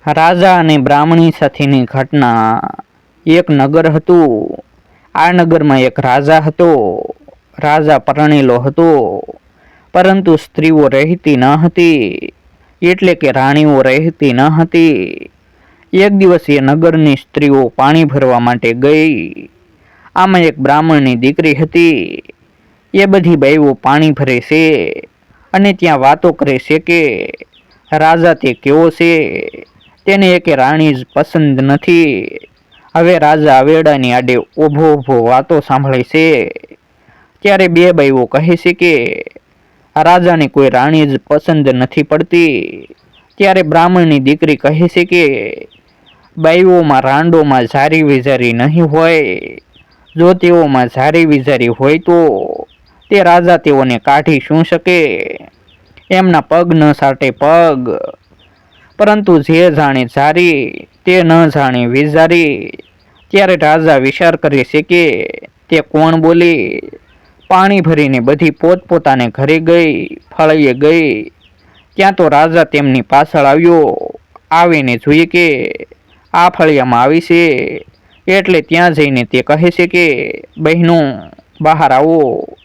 રાજા અને બ્રાહ્મણી સાથેની ઘટના। એક નગર હતું। આ નગરમાં એક રાજા હતો। રાજા પરણેલો હતો, પરંતુ સ્ત્રીઓ રહેતી ન હતી, એટલે કે રાણીઓ રહેતી ન હતી। એક દિવસ એ નગરની સ્ત્રીઓ પાણી ભરવા માટે ગઈ। આમાં એક બ્રાહ્મણની દીકરી હતી। એ બધી બાઈઓ પાણી ભરે છે અને ત્યાં વાતો કરે છે કે રાજા તે કેવો છે, તેને એકે રાણી જ પસંદ નથી। હવે રાજા આવેડાની આડે ઊભો ઊભો વાતો સાંભળે છે। ત્યારે બે બાઈઓ કહે છે કે રાજાને કોઈ રાણી જ પસંદ નથી પડતી। ત્યારે બ્રાહ્મણની દીકરી કહે છે કે બાઈઓમાં રાંડોમાં ઝારી વિઝારી નહીં હોય। જો તેઓમાં ઝારી વિઝારી હોય તો તે રાજા તેઓને કાઢી શું શકે? એમના પગ ન સાટે પગ। પરંતુ જે જાણે ઝારી તે ન જાણે વિઝારી। ત્યારે રાજા વિચાર કરે છે કે તે કોણ બોલી। પાણી ભરીને બધી પોતપોતાને ઘરે ગઈ। ફળીએ ગઈ ત્યાં તો રાજા તેમની પાછળ આવ્યો। આવીને જોઈએ કે આ ફળિયામાં આવી છે, એટલે ત્યાં જઈને તે કહે છે કે બહેનો બહાર આવો।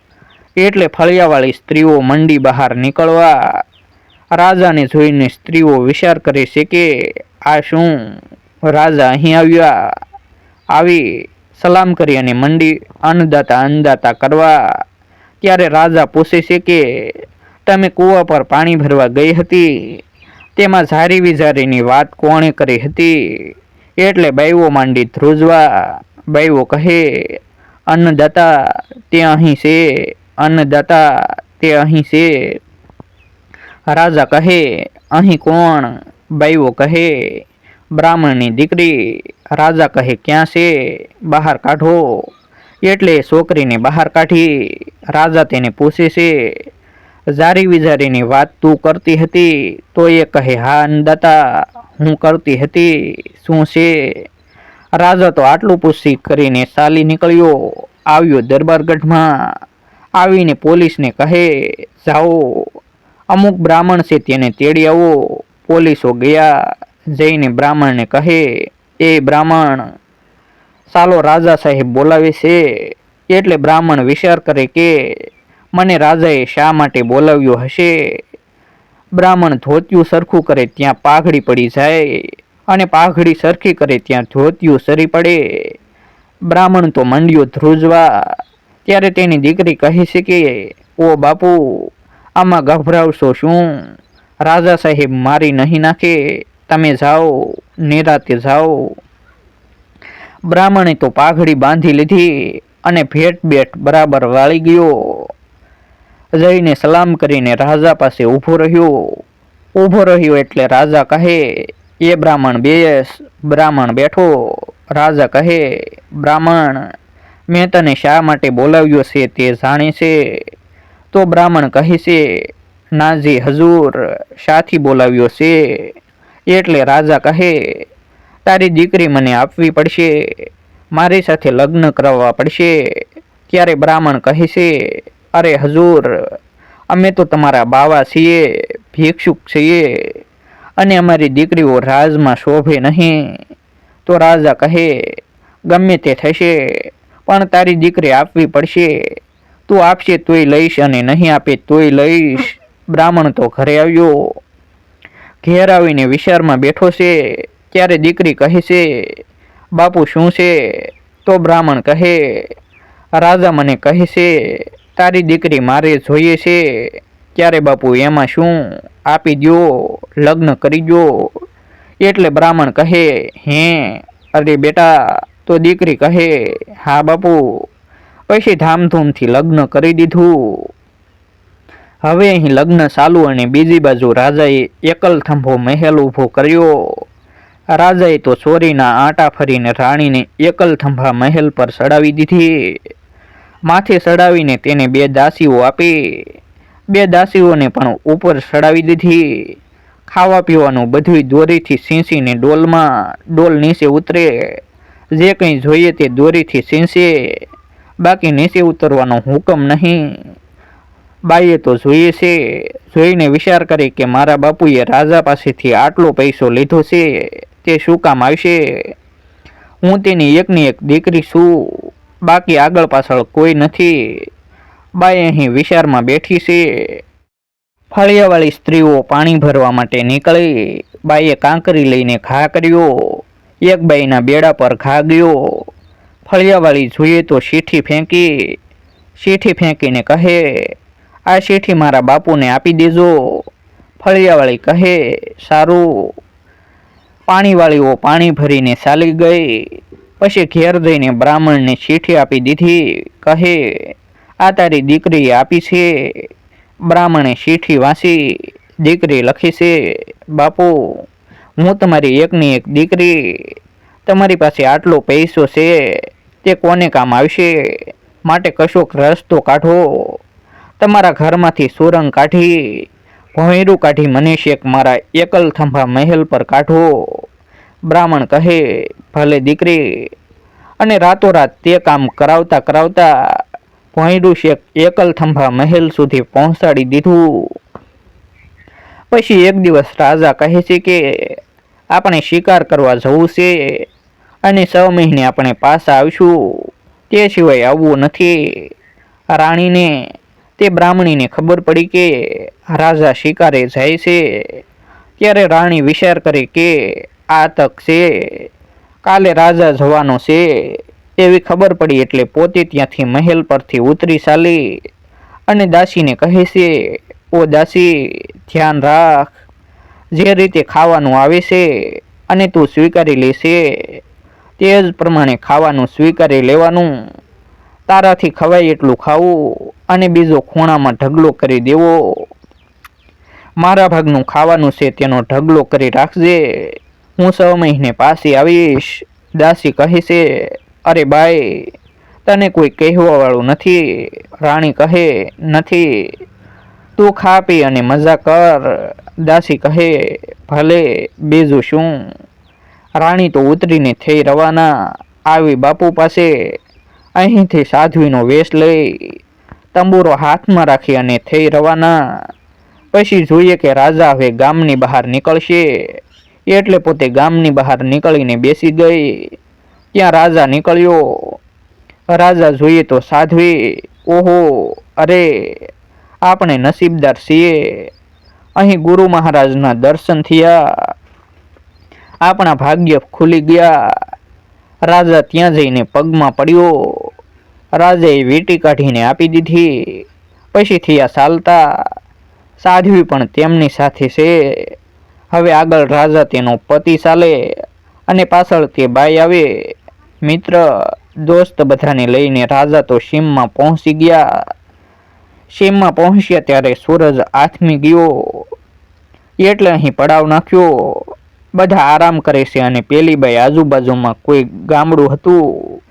એટલે ફળિયાવાળી સ્ત્રીઓ મંડી બહાર નીકળવા। રાજાને જોઈને સ્ત્રીઓ વિચાર કરે છે કે આ શું? રાજા અહીં આવી સલામ કરી અને મંડી અન્નદાતા કરવા। ત્યારે રાજા પૂછે છે કે તમે કૂવા પર પાણી ભરવા ગઈ હતી, તેમાં ઝારી વિઝારીની વાત કોણે કરી હતી? એટલે બાઈઓ માંડી ધ્રુજવા। બાઈઓ કહે અન્નદાતા તે અહીં છે, અન્નદાતા તે અહીં છે। રાજા કહે અહીં કોણ? બાઈઓ કહે બ્રાહ્મણની દીકરી। રાજા કહે ક્યાં છે? બહાર કાઢો। એટલે છોકરીને બહાર કાઢી। રાજા તેને પૂછે છે ઝારી વિઝારીની વાત તું કરતી હતી? તો એ કહે હા અન્નદાતા હું કરતી હતી। શું છે? રાજા તો આટલું પૂછી કરીને ચાલી નીકળ્યો। આવ્યો દરબારગઢમાં। આવીને પોલીસને કહે જાઓ અમુક બ્રાહ્મણ છે તેને તેડી આવો। પોલીસો ગયા। જઈને બ્રાહ્મણને કહે એ બ્રાહ્મણ ચાલો રાજા સાહેબ બોલાવે છે। એટલે બ્રાહ્મણ વિચાર કરે કે મને રાજાએ શા માટે બોલાવ્યો હશે? બ્રાહ્મણ ધોતિયું સરખું કરે ત્યાં પાઘડી પડી જાય, અને પાઘડી સરખી કરે ત્યાં ધોતિયું સરી પડે। બ્રાહ્મણ તો મંડ્યો ધ્રુજવા। ત્યારે તેની દીકરી કહે છે કે ઓ બાપુ આમાં ગભરાવશો શું? રાજા સાહેબ મારી નહીં નાખે, તમે જાઓ નિરાતે જાઓ। બ્રાહ્મણે તો પાઘડી બાંધી લીધી અને ભેટ બેઠ બરાબર વાળી ગયો। જઈને સલામ કરીને રાજા પાસે ઊભો રહ્યો એટલે રાજા કહે એ બ્રાહ્મણ બેસ। બ્રાહ્મણ બેઠો। રાજા કહે બ્રાહ્મણ મેં તને શા માટે બોલાવ્યો છે તે જાણે છે? તો બ્રાહ્મણ કહે છે નાજી હજૂર શાથી બોલાવ્યો છે? એટલે રાજા કહે તારી દીકરી મને આપવી પડશે, મારી સાથે લગ્ન કરાવવા પડશે। ત્યારે બ્રાહ્મણ કહે છે અરે હજૂર અમે તો તમારા બાવા છીએ, ભિક્ષુક છીએ, અને અમારી દીકરીઓ રાજમાં શોભે નહીં। તો રાજા કહે ગમે તે થશે, પણ તારી દીકરી આપવી પડશે। તું આપશે તોય લઈશ અને નહીં આપે તોય લઈશ। બ્રાહ્મણ તો ઘરે આવ્યો। ઘેર આવીને વિચારમાં બેઠો છે। ત્યારે દીકરી કહે છે બાપુ શું છે? તો બ્રાહ્મણ કહે રાજા મને કહે છે તારી દીકરી મારે જોઈએ છે। ત્યારે બાપુ એમાં શું, આપી દ્યો, લગ્ન કરી દો। એટલે બ્રાહ્મણ કહે હે અરે બેટા? તો દીકરી કહે હા બાપુ। પછી ધામધૂમથી લગ્ન કરી દીધું। હવે અહીં લગ્ન ચાલુ અને બીજી બાજુ રાજાએ એકલ થંભો મહેલ ઊભો કર્યો। રાજાએ તો ચોરીના આંટા ફરીને રાણીને એકલ થંભા મહેલ પર ચડાવી દીધી। માથે ચડાવીને તેને બે દાસીઓ આપી। બે દાસીઓને પણ ઉપર ચડાવી દીધી। ખાવા પીવાનું બધું દોરીથી સીંચીને ડોલમાં, ડોલ નીચે ઉતરે, જે કંઈ જોઈએ તે દોરીથી સીંચે, બાકી નીચે ઉતરવાનો હુકમ નહીં। બાઈએ તો જોઈએ છે, જોઈને વિચાર કરે કે મારા બાપુએ રાજા પાસેથી આટલો પૈસો લીધો છે તે શું કામ આવશે? હું તેની એકની એક દીકરી છું, બાકી આગળ પાછળ કોઈ નથી. બાઈ અહીં વિચારમાં બેઠી છે. ફળિયાવાળી સ્ત્રીઓ પાણી ભરવા માટે નીકળી. બાઈએ કાંકરી લઈને ઘા કર્યો. એક બાઈના બેડા પર ઘા ગયો. ફળિયાવાળી જોઈએ તો ચીઠી ફેંકી. ચીઠી ફેંકીને કહે, આ ચીઠી મારા બાપુને આપી દેજો. ફળિયાવાળી કહે, સારું. પાણીવાળીઓ પાણી ભરીને ચાલી ગઈ. પછી ઘેર જઈને બ્રાહ્મણને ચીઠી આપી દીધી. કહે, આ તારી દીકરીએ આપી છે. બ્રાહ્મણે ચીઠી વાંચી. દીકરી લખી છે, બાપુ, હું તમારી એકની એક દીકરી. તમારી પાસે આટલો પૈસો છે તે કોને કામ આવશે? માટે કશોક રસ્તો કાઢો. તમારા ઘરમાંથી સુરંગ કાઢી, ભોંયરું કાઢી મને શેક મારા એકલ થંભા મહેલ પર કાઢો. બ્રાહ્મણ કહે, ભલે દીકરી. અને રાતોરાત તે કામ કરાવતા કરાવતા ભોંયરું શેક એકલ થંભા મહેલ સુધી પહોંચાડી દીધું. પછી એક દિવસ રાજા કહે છે કે આપણે શિકાર કરવા જવું છે અને 6 મહિને આપણે પાછા આવીશું, તે સિવાય આવવું નથી. રાણીને તે બ્રાહ્મણીને ખબર પડી કે રાજા શિકારે જાય છે. ત્યારે રાણી વિચાર કરે કે આ તક છે, કાલે રાજા જવાનો છે એવી ખબર પડી એટલે પોતે ત્યાંથી મહેલ પરથી ઉતરી ચાલી અને દાસીને કહે છે, ઓ દાસી, ધ્યાન રાખ, જે રીતે ખાવાનું આવે છે અને તું સ્વીકારી લેશે તે જ પ્રમાણે ખાવાનું સ્વીકારી લેવાનું. તારાથી ખવાય એટલું ખાવું અને બીજો ખૂણામાં ઢગલો કરી દેવો. મારા ભાગનું ખાવાનું છે તેનો ઢગલો કરી રાખજે. હું 6 મહિને પાછી આવીશ. દાસી કહે છે, અરે બાઈ, તને કોઈ કહેવાવાળું નથી. રાણી કહે, નથી, તું ખા પી અને મજા કર. દાસી કહે, ભલે, બીજું શું. રાણી તો ઉતરીને થઈ રવાના. આવી બાપુ પાસે. અહીંથી સાધ્વીનો વેશ લઈ તંબુરો હાથમાં રાખી અને થઈ રવાના. પછી જોઈએ કે રાજા હવે ગામની બહાર નીકળશે એટલે પોતે ગામની બહાર નીકળીને બેસી ગઈ. ત્યાં રાજા નીકળ્યો. રાજા જોઈએ તો સાધ્વી, ઓહો, અરે, આપણે નસીબદાર છીએ. અહીં ગુરુ મહારાજના દર્શન થયા, આપણા ભાગ્ય ખુલી ગયા. રાજા ત્યાં જઈને પગમાં પડ્યો. રાજાએ વીંટી કાઢીને આપી દીધી. પછી થયા ચાલતા. સાધ્વી પણ તેમની સાથે છે. હવે આગળ રાજા તેનો પતિ ચાલે અને પાછળ તે બાઈ આવે. મિત્ર, દોસ્ત બધાને લઈને રાજા તો સીમમાં પહોંચી ગયા. સીમમાં પહોંચ્યા ત્યારે સૂરજ આથમી ગયો એટલે અહીં પડાવ નાખ્યો. બધા આરામ કરે છે અને પેલી બાઈ આજુબાજુમાં કોઈ ગામડું હતું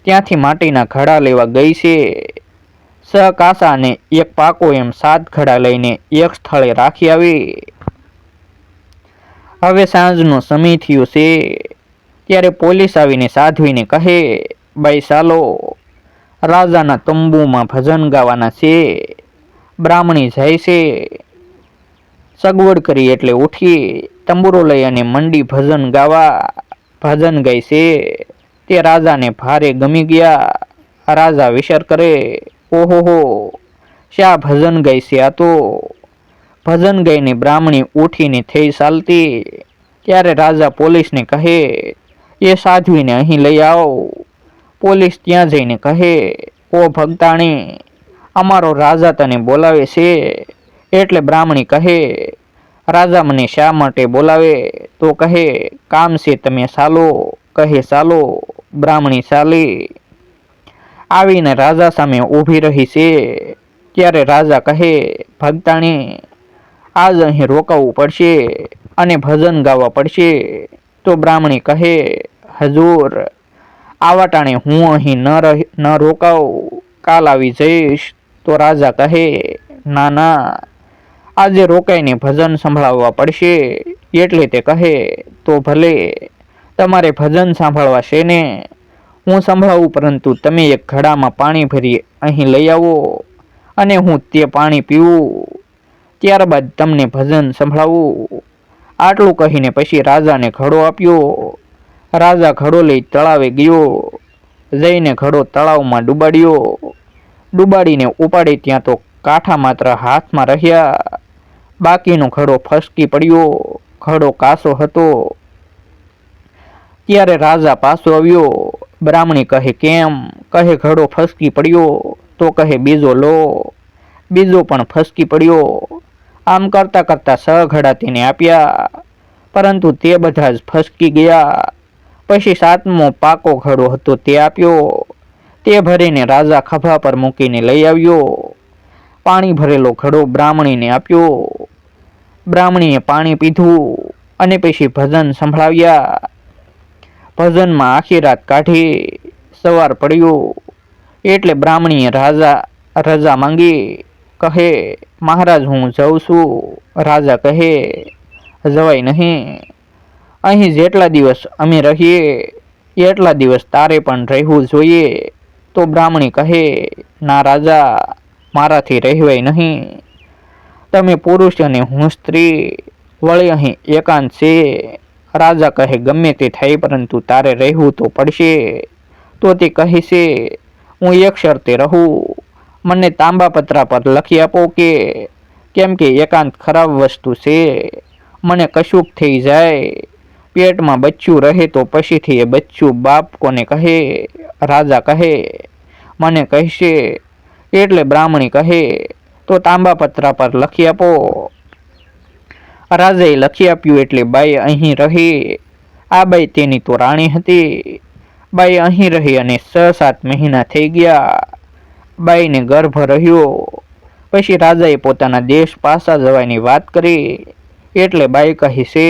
ત્યાંથી માટીના ઘડા લેવા ગઈ છે. 6 કાસા અને 1 પાકો એમ 7 ઘડા લઈને એક સ્થળે રાખી આવી. હવે સાંજનો સમય થયો છે ત્યારે પોલીસ આવીને સાધ્વીને કહે, બાઈ ચાલો, રાજાના તંબુમાં ભજન ગાવાના છે. બ્રાહ્મણી જાય છે. સગવડ કરી એટલે ઉઠી તંબુરો લઈ અને મંડી ભજન ગાવા. ભજન ગાય છે તે રાજાને ભારે ગમી ગયા. રાજા વિચાર કરે, ઓહોહો, શા ભજન ગાય છે આ તો. ભજન ગાઈને બ્રાહ્મણી ઉઠીને થઈ ચાલતી. ત્યારે રાજા પોલીસને કહે, એ સાધ્વીને અહીં લઈ આવો. પોલીસ ત્યાં જઈને કહે, ઓ ભગતાણી, અમારો રાજા તને બોલાવે છે. એટલે બ્રાહ્મણી કહે, રાજા મને શા માટે બોલાવે? તો કહે, કામ છે, તમે ચાલો. કહે, ચાલો. બ્રાહ્મણી ચાલી આવીને રાજા સામે ઊભી રહી છે. ત્યારે રાજા કહે, ભગતાણી, આજ અહીં રોકાવું પડશે અને ભજન ગાવા પડશે. તો બ્રાહ્મણી કહે, હજૂર, આવા ટાણે હું અહીં ન રોકાઉં, કાલ આવી જઈશ. તો રાજા કહે, ના ના, આજે રોકાઈને ભજન સંભળાવવા પડશે. એટલે તે કહે, તો ભલે, તમારે ભજન સાંભળવા છે ને, હું સંભળાવું, પરંતુ તમે એક ઘડામાં પાણી ભરી અહીં લઈ આવો અને હું તે પાણી પીવું, ત્યારબાદ તમને ભજન સંભળાવું. આટલું કહીને પછી રાજાને ઘડો આપ્યો. રાજા ઘડો લઈ તળાવે ગયો. જઈને ઘડો તળાવમાં ડૂબાડ્યો. ડૂબાડીને ઉપાડે ત્યાં તો કાંઠા માત્ર હાથમાં રહ્યા. બાકીનો ઘડો ફસકી પડ્યો. ઘડો કાસો હતો. ત્યારે રાજા પાછો આવ્યો. બ્રાહ્મણી કહે કેમ? કહે ઘડો ફસકી પડ્યો. તો કહે બીજો લો. બીજો પણ ફસકી પડ્યો. આમ કરતા કરતા 6 ઘડા તેને આપ્યા, પરંતુ તે બધા જ ફસકી ગયા. પછી 7મો પાકો ઘડો હતો તે આપ્યો. તે ભરીને રાજા ખભા પર મૂકીને લઈ આવ્યો. પાણી ભરેલો ઘડો બ્રાહ્મણીને આપ્યો. બ્રાહ્મણીએ પાણી પીધું અને પછી ભજન સંભળાવ્યા. ભજનમાં આખી રાત કાઢી. સવાર પડ્યું એટલે બ્રાહ્મણીએ રજા માંગી. કહે મહારાજ હું જઉં છું. રાજા કહે જવાય નહીં. અહીં જેટલા દિવસ અમે રહીએ એટલા દિવસ તારે પણ રહેવું જોઈએ. તો બ્રાહ્મણી કહે ના રાજા, મારાથી રહેવાય નહીં. તમે પુરુષ અને હું સ્ત્રી, વળી અહીં એકાંત છે. રાજા કહે ગમે તે થાય, પરંતુ તારે રહેવું તો પડશે. તો તે કહે છે હું એક શરતે રહું. મને તાંબા પત્રા પર લખી આપો કેમ કે એકાંત ખરાબ વસ્તુ છે. મને કશુંક થઈ જાય, પેટમાં બચ્ચું રહે તો પછીથી એ બચ્ચું બાપ કોને કહે? રાજા કહે મને કહેશે. એટલે બ્રાહ્મણી કહે તો તાંબા પત્રા પર લખી આપો. રાજાએ લખી આપ્યું એટલે બાઈ અહીં રહી. આ બાઈ તેની તો રાણી હતી. બાઈ અહીં રહી અને 6-7 મહિના થઈ ગયા. બાઈને ગર્ભ રહ્યો. પછી રાજાએ પોતાના દેશ પાછા જવાની વાત કરી. એટલે બાઈ કહી છે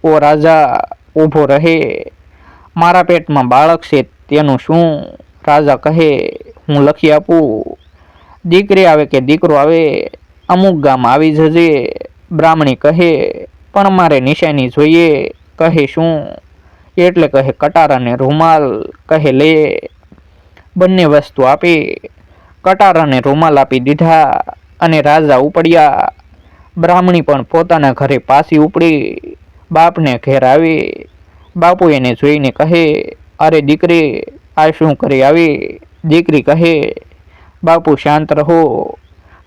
ઓ રાજા ઊભો રહે. મારા પેટમાં બાળક છે તેનું શું? રાજા કહે હું લખી આપું. દીકરી આવે કે દીકરો આવે, અમુક ગામ આવી જજે. બ્રાહ્મણી કહે પણ મારે નિશાની જોઈએ. કહે શું? એટલે કહે કટાર અને રૂમાલ. કહે લે. બંને વસ્તુ આપી. કટાર અને રૂમાલ આપી દીધા અને રાજા ઉપડ્યા. બ્રાહ્મણી પણ પોતાના ઘરે પાછી ઉપડી. બાપને ઘેર આવી. બાપુ એને જોઈને કહે અરે દીકરી આ શું કરી આવી? દીકરી કહે બાપુ શાંત રહો,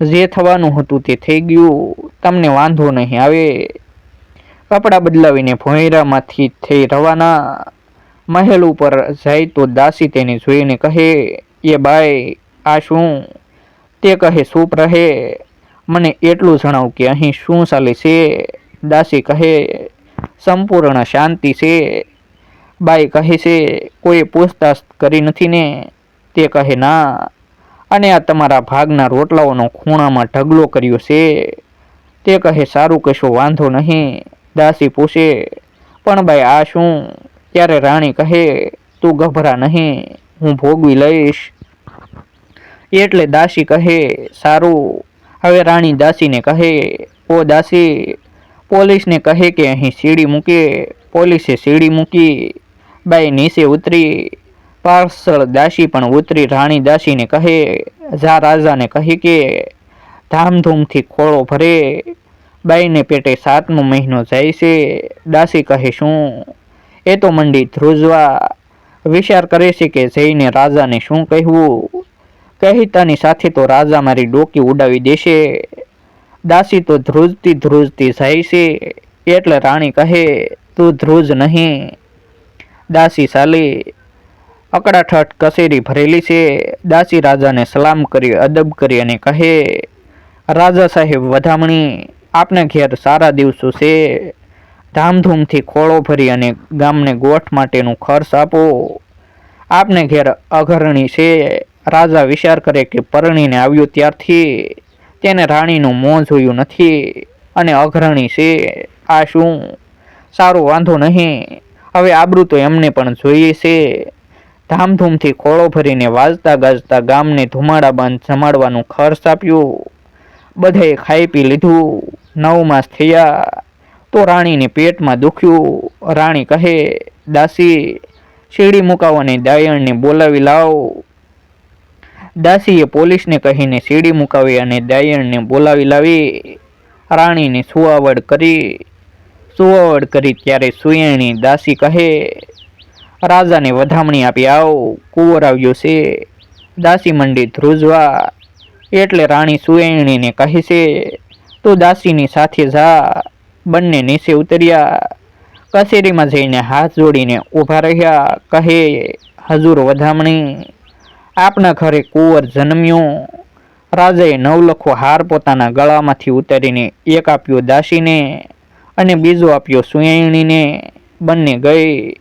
જે થવાનું હતું તે થઈ ગયું, તમને વાંધો નહીં આવે. કપડાં બદલાવીને ભોંયરામાંથી થઈ રવાના. મહેલ ઉપર જાય તો દાસી તેને જોઈને કહે એ બાઈ આ શું? તે કહે ચૂપ રહે, મને એટલું જણાવ કે અહીં શું ચાલે છે? દાસી કહે સંપૂર્ણ શાંતિ છે. બાઈ કહે છે કોઈ પૂછતાછ કરી નથી ને? તે કહે ના. અને આ તમારા ભાગના રોટલાઓનો ખૂણામાં ઢગલો કર્યો છે. તે કહે સારું કશો વાંધો નહીં. દાસી પૂછે પણ બાઈ આ શું? ત્યારે રાણી કહે તું ગભરા નહીં, હું ભોગવી લઈશ. એટલે દાસી કહે સારું. હવે રાણી દાસીને કહે ઓ દાસી, પોલીસને કહે કે અહીં સીડી મૂકે. પોલીસે સીડી મૂકી. બાઈ નીચે ઉતરી. પાર્સલ દાસી પણ ઉતરી. રાણી દાસીને કહે જા રાજાને કહે કે ધામધૂમથી ખોળો ભરે. બાઈને પેટે 7મો મહિનો જાય છે. દાસી કહે શું? એ તો મંડી ધ્રુજવા. વિચાર કરે છે કે જઈને રાજાને શું કહેવું. કહેતાની સાથે તો રાજા મારી ડોકી ઉડાવી દેશે. દાસી તો ધ્રુજતી ધ્રુજતી જાય છે. એટલે રાણી કહે તું ધ્રુજ નહીં. દાસી ચાલી. અકડાઠઠ કસેરી ભરેલી છે. દાસી રાજાને સલામ કરી અદબ કરી અને કહે રાજા સાહેબ વધામણી, આપને ઘેર સારા દિવસો છે. ધામધૂમથી ખોળો ભરી અને ગામને ગોઠ માટેનું ખર્ચ આપો. આપને ઘેર અઘરણી છે. રાજા વિચાર કરે કે પરણીને આવ્યો ત્યારથી તેને રાણીનું મોં જોયું નથી અને અઘરણી છે. આ શું? સારું વાંધો નહીં, હવે આબરૂ તો એમને પણ જોઈએ છે. ધામધૂમથી ખોળો ભરીને વાજતા ગાજતા ગામને ધુમાડા બંધ જમાડવાનું ખર્ચ આપ્યું. બધાએ ખાઈ પી લીધું. 9 માસ થયા તો રાણીને પેટમાં દુખ્યું. રાણી કહે દાસી સીડી મુકાવવાની દાયણને બોલાવી લાવ. દાસીએ પોલીસને કહીને સીડી મુકાવી અને દાયણને બોલાવી લાવી રાણીને સુવાવડ કરી ત્યારે સુયેણી દાસી કહે, રાજાને વધામણી આપી આવ, કુંવર આવ્યો છે. દાસી મંડી ધ્રુજવા એટલે રાણી સુયેણીને કહે છે, તું દાસીની સાથે જા. બંને નીચે ઉતર્યા. કચેરીમાં જઈને હાથ જોડીને ઊભા રહ્યા. કહે, હજુર વધામણી, આપના ઘરે કુંવર જન્મ્યો. રાજાએ નવલખો હાર પોતાના ગળામાંથી ઉતારીને એક આપ્યો દાસીને અને બીજો આપ્યો સુયેણીને. બંને ગઈ.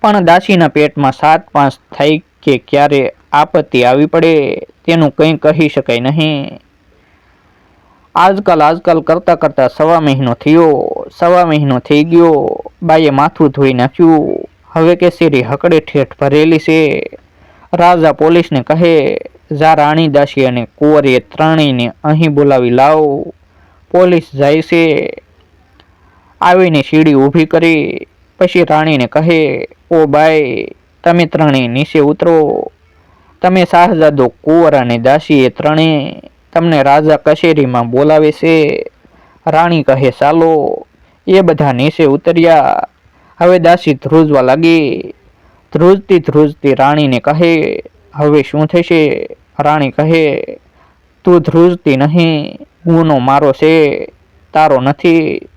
પણ દાસીના પેટમાં 7-5 થઈ કે ક્યારે આપત્તિ આવી પડે તેનું કંઈ કહી શકાય નહીં. આજકાલ કરતા સવા મહિનો થયો. સવા મહિનો થઈ ગયો. બાઈએ માથું ધોઈ નાખ્યું. હવે કેસરી હકડે ઠેઠ ભરેલી છે. રાજા પોલીસને કહે, જા રાણી, દાસી અને કુંવર એ ત્રણેયને અહીં બોલાવી લાવ. પોલીસ જાય છે. આવીને સીડી ઊભી કરી. પછી રાણીને કહે, ઓ બાઈ, તમે ત્રણેય નીચે ઉતરો. તમે શાહજાદો, કુંવર અને દાસી એ ત્રણેય તમને રાજા કચેરીમાં બોલાવે છે. રાણી કહે, ચાલો. એ બધા નીચે ઉતર્યા. હવે દાસી ધ્રુજવા લાગી. ધ્રુજતી રાણીને કહે, હવે શું થશે? રાણી કહે, તું ધ્રુજતી નહીં. ગુનો મારો છે, તારો નથી.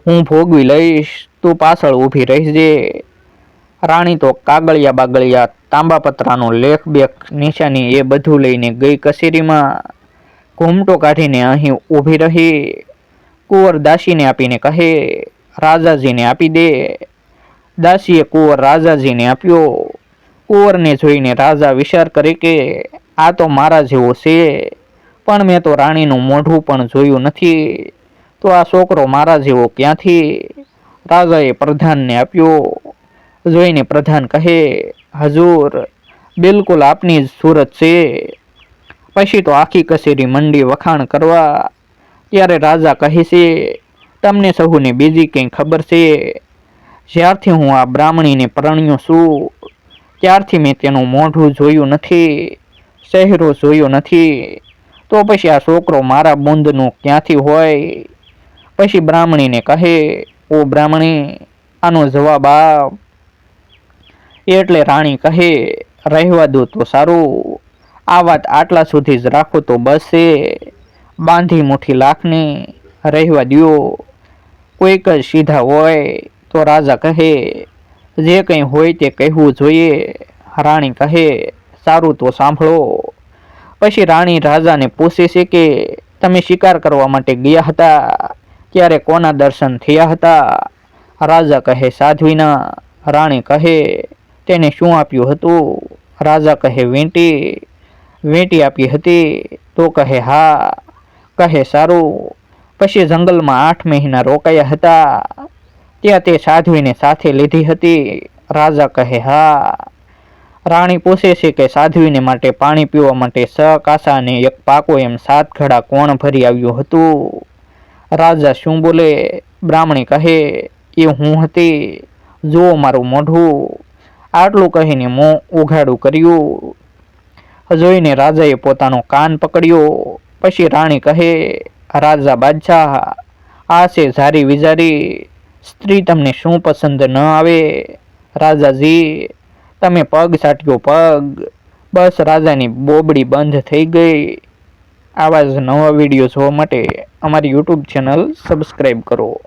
હું ભોગવી લઈશ. તું પાછળ ઊભી રહીજે. રાણી તો કાગળિયા બાગળિયા, તાંબા પતરાનો લેખ બેખ નિશાની એ બધું લઈને ગઈ કચેરીમાં. ઘૂમટો કાઢીને અહીં ઊભી રહી. કુંવર દાસીને આપીને કહે, રાજાજીને આપી દે. દાસીએ કુંવર રાજાજીને આપ્યો. કુંવરને જોઈને રાજા વિચાર કરે કે આ તો મારા જેવો છે, પણ મેં તો રાણીનું મોઢું પણ જોયું નથી, તો આ છોકરો મારા જેવો ક્યાંથી? રાજાએ પ્રધાનને આપ્યો. જોઈને પ્રધાન કહે, હજૂર, બિલકુલ આપની જ સુરત છે. પછી તો આખી કચેરી મંડી વખાણ કરવા. ત્યારે રાજા કહે છે, તમને સહુને બીજી કંઈ ખબર છે? જ્યારથી હું આ બ્રાહ્મણીને પરણ્યો છું ત્યારથી મેં તેનું મોઢું જોયું નથી, ચહેરો જોયો નથી, તો પછી આ છોકરો મારા બુંદનો ક્યાંથી હોય? પછી બ્રાહ્મણીને કહે, ઓ બ્રાહ્મણી, આનો જવાબ આપ. એટલે રાણી કહે, રહેવા દો તો સારું. આ વાત આટલા સુધી જ રાખો તો બસ છે. બાંધી મુઠ્ઠી લાખની રહેવા દ્યો. કોઈક જ સીધા હોય તો રાજા કહે, જે કંઈ હોય તે કહેવું જોઈએ. રાણી કહે, સારું તો સાંભળો. પછી રાણી રાજાને પૂછે છે કે તમે શિકાર કરવા માટે ગયા હતા ત્યારે કોના દર્શન થયા હતા? રાજા કહે, સાધ્વીના. રાણી કહે, તેને શું આપ્યું હતું? રાજા કહે, વીંટી આપી હતી. તો કહે, હા. કહે, સારું. પછી જંગલમાં 8 મહિના રોકાયા હતા, ત્યાં તે સાધ્વીને સાથે લીધી હતી? રાજા કહે, હા. રાણી પૂછે છે કે સાધ્વીને માટે પાણી પીવા માટે 6 કાસા અને 1 પાકો એમ 7 ઘડા કોણ ભરી આવ્યું હતું? રાજા શું બોલે? બ્રાહ્મણી કહે, એ હું હતી, જુઓ મારું મોઢું. આટલું કહીને મોં ઉઘાડું કર્યું. જોઈને રાજાએ પોતાનો કાન પકડ્યો. પછી રાણી કહે, રાજા બાદશાહ, આ છે ઝારી વિજારી સ્ત્રી, તમને શું પસંદ ન આવે? રાજાજી, તમે પગ સાટ્યો પગ. બસ રાજાની બોબડી બંધ થઈ ગઈ. આવા જ નવા વિડીયો જોવા માટે અમારી યુટ્યુબ ચેનલ સબસ્ક્રાઈબ કરો.